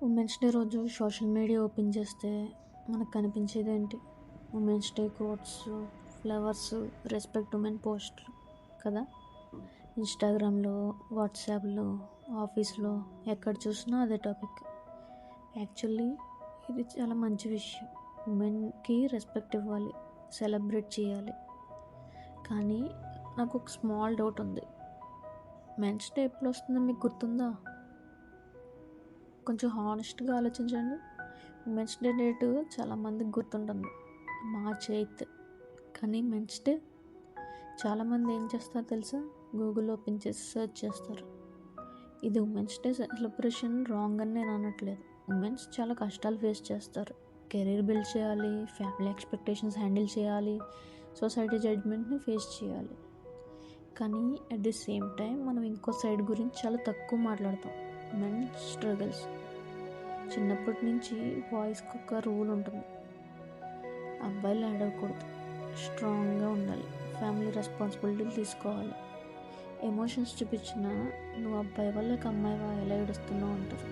Women's day రోజు social media open చేస్తే మనకు కనిపించేది ఏంటి? Women's day quotes, flowers, respect women పోస్టులు కదా. ఇన్స్టాగ్రామ్లో, వాట్సాప్లో, ఆఫీస్లో ఎక్కడ చూసినా అదే టాపిక్. యాక్చువల్లీ ఇది చాలా మంచి విషయం. ఉమెన్కి రెస్పెక్ట్ ఇవ్వాలి, సెలబ్రేట్ చేయాలి. కానీ నాకు ఒక స్మాల్ డౌట్ ఉంది. మెన్స్ డే ఎప్పుడు వస్తుందో మీకు గుర్తుందా? కొంచెం హానెస్ట్గా ఆలోచించండి. ఉమెన్స్ డే డేటు చాలామందికి గుర్తుంటుంది, మార్చ్ 8. కానీ మెన్స్ డే చాలామంది ఏం చేస్తారు తెలుసా? గూగుల్ ఓపెన్ చేసి సెర్చ్ చేస్తారు. ఇది ఉమెన్స్ డే సెలబ్రేషన్ రాంగ్ అని నేను అనట్లేదు. ఉమెన్స్ చాలా కష్టాలు ఫేస్ చేస్తారు. కెరీర్ బిల్డ్ చేయాలి, ఫ్యామిలీ ఎక్స్పెక్టేషన్స్ హ్యాండిల్ చేయాలి, సొసైటీ జడ్జ్మెంట్ని ఫేస్ చేయాలి. కానీ అట్ ది సేమ్ టైం మనం ఇంకో సైడ్ గురించి చాలా తక్కువ మాట్లాడతాం, మెన్స్ స్ట్రగుల్స్. చిన్నప్పటి నుంచి బాయ్స్కి ఒక రూల్ ఉంటుంది, అబ్బాయిలు ఏడవకూడదు, స్ట్రాంగ్గా ఉండాలి, ఫ్యామిలీ రెస్పాన్సిబిలిటీలు తీసుకోవాలి. ఎమోషన్స్ చూపించిన నువ్వు అబ్బాయి వాళ్ళకి అమ్మాయివా, ఎలా ఏడుస్తున్నావు అంటారు.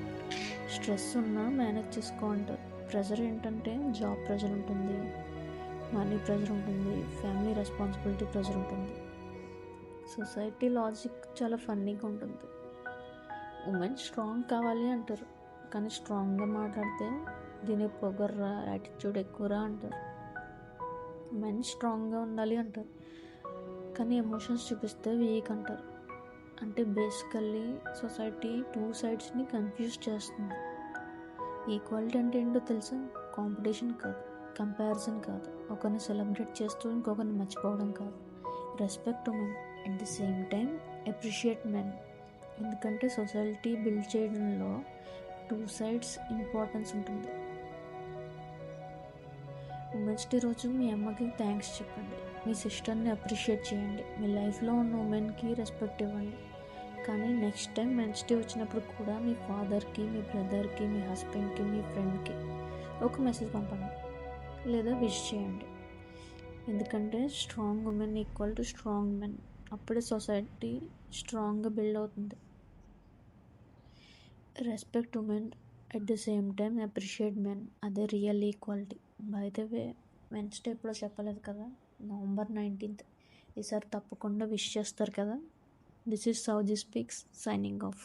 స్ట్రెస్ ఉన్నా మేనేజ్ చేసుకో అంటారు. ప్రెషర్ ఏంటంటే జాబ్ ప్రెషర్ ఉంటుంది, మనీ ప్రెషర్ ఉంటుంది, ఫ్యామిలీ రెస్పాన్సిబిలిటీ ప్రెషర్ ఉంటుంది. సొసైటీ లాజిక్ చాలా ఫన్నీగా ఉంటుంది. ఉమెన్ స్ట్రాంగ్ కావాలి అంటారు, కానీ స్ట్రాంగ్గా మాట్లాడితే దీని పొగర్రా, యాటిట్యూడ్ ఎక్కువరా అంటారు. మెన్ స్ట్రాంగ్గా ఉండాలి అంటారు, కానీ ఎమోషన్స్ చూపిస్తే వీక్ అంటారు. అంటే బేసికల్లీ సొసైటీ టూ సైడ్స్ని కన్ఫ్యూజ్ చేస్తుంది. ఈక్వాలిటీ అంటే ఏంటో తెలుసా? కాంపిటీషన్ కాదు, కంపారిజన్ కాదు, ఒకరిని సెలబ్రేట్ చేస్తూ ఇంకొకరిని మర్చిపోవడం కాదు. Respect women, at the same time appreciate men. ఎందుకంటే సొసైటీ బిల్డ్ చేయడంలో టూ సైడ్స్ ఇంపార్టెన్స్ ఉంటుంది. ఉమెన్స్ డే రోజు మీ అమ్మకి థ్యాంక్స్ చెప్పండి, మీ సిస్టర్ని అప్రిషియేట్ చేయండి, మీ లైఫ్లో ఉన్న ఉమెన్కి రెస్పెక్ట్ ఇవ్వండి. కానీ నెక్స్ట్ టైం మెన్స్ డే వచ్చినప్పుడు కూడా మీ ఫాదర్కి, మీ బ్రదర్కి, మీ హస్బెండ్కి, మీ ఫ్రెండ్కి ఒక మెసేజ్ పంపండి లేదా విష్ చేయండి. ఎందుకంటే strong women equal to strong men. అప్పుడే సొసైటీ స్ట్రాంగ్గా బిల్డ్ అవుతుంది. Respect women, at the same time appreciate men, అదే real equality. By the way, men's day ఎప్పుడో చెప్పలేదు కదా, November 19th. ఈసారి తప్పకుండా విష్ చేస్తారు కదా. This is Souji speaks, signing of.